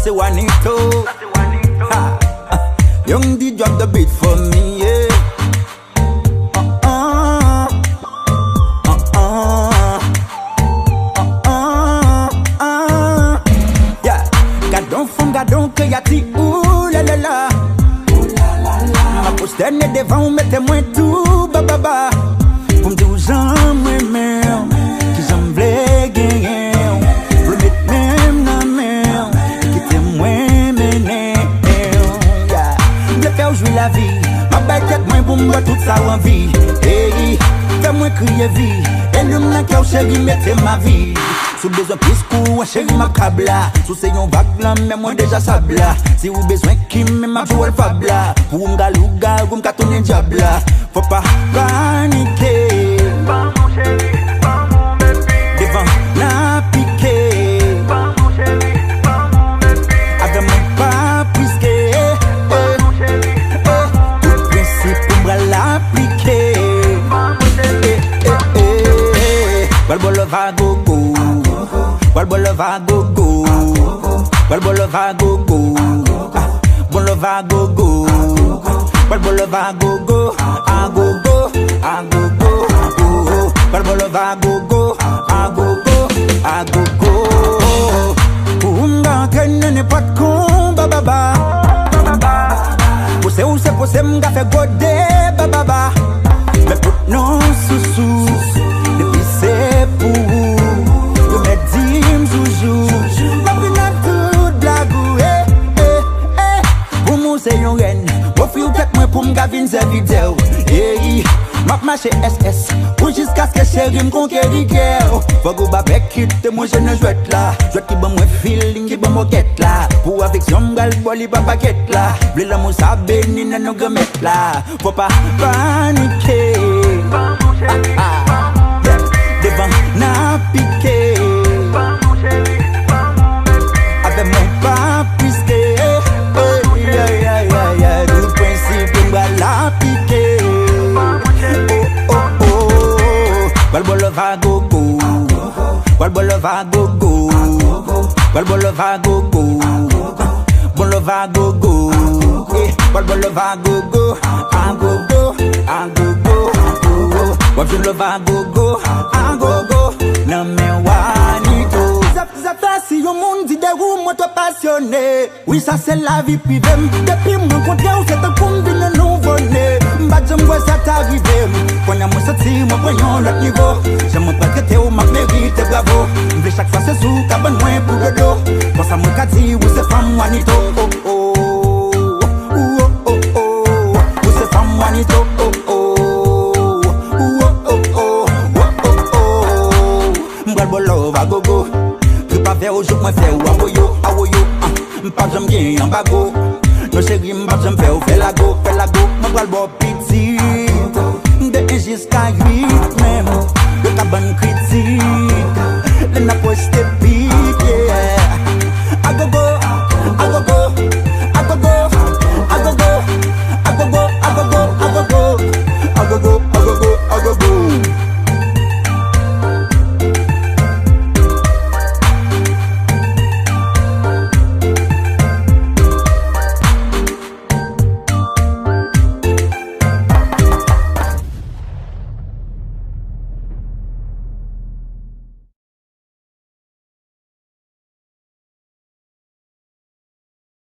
say Juanito. Ha. Young D drop the beat for me, yeah. Yeah. Gadon fond, gadon que y'a ti, ouh la la la. Ma posterne devant, mettez-moi tout, ba ba ba. Pour me dire aux gens, moi-même, qui j'en voulais gagner. Pour mettre même dans même, qui t'aime, mener. Je fais jouer la vie, ma belle tête, moi, pour moi, tout ça en vie. Hey, fais-moi crier vie, et le m'en cœur, chérie, mettez ma vie. Sous besoin plus pour chérie, ma câble là. Sous c'est yon vague là, mais moi déjà sable là. Si vous besoin qui me m'a joué le fable là. Pour m'galouga, vous m'catourner diable là. Faut pas paniquer. Pas mon chéri, pas mon bébé. Devant la piquer. Pas mon chéri, pas mon bébé. Avec mon pas prisqué. Pas mon chéri, pas mon bébé. Tout principe pour me l'appliquer. Pas mon chéri. Balbolo va gogo. Balbolo va gogo. Balbolo va gogo. Balbolo va gogo. Balbolo va gogo. A gogo. A gogo. Balbolo va gogo. A gogo. A gogo. Pour m'entraîner n'importe quoi, bababa. Poussez ou c'est poussez m'ga fait goder, bababa. Mais pour non sous-sous. Depuis c'est pour vous. Vous mettez dim joujou. Ma pina toute blagou. Pour moi c'est yon ren. Pour fil tête moi pour m'gavine c'est vidéo. M'a marché SS. Pour jusqu'à ce que chérie m'conquérit cœur. Faut que bah quitte moi je ne jouette là. Jouette qui bon moi feeling qui bon moquette là. Pour affection m'gal boli pas paquette là. Blé l'amour ça béni n'a nous mettre là. Faut pas paniquer. Pas mon chéri, pas mon bébé. Devant n'a piqué. Pas mon chéri, pas mon bébé. Avec mon pas prisqué. Du principe m'ga la piqué. Balbolo va gogo. Balbolo va gogo. Balbolo va gogo. Balbolo va gogo. Balbolo va gogo. A gogo. A gogo. Balbolo va gogo. A gogo. Non mais Juanito. Ça fait si au monde dit des roues, moi toi passionné. Oui ça c'est la vie privée. Depuis mon côté c'est un combine nouveau-né. J'aime voir ça t'arriver. Quand y'a moi sorti, moi voyons l'autre niveau. J'aime pas que t'es au ma mérite, bravo. M'vle chaque fois c'est sous, t'as bon moins pour le dos. Quand ça me dit, oui c'est femme Juanito. Oh oh. Oh oh oh. Oui c'est femme Juanito. Oh oh. Oh oh oh. Oh oh oh. M'balbolo va gogo. Pas faire au jour, moi faire ou awoyo, awoyo. M'pas j'aime bien en bago. Nos chéris m'pas j'aime faire la go, m'bral bo piti. De jusqu'à 8 même, le cabane critique. Le n'a posté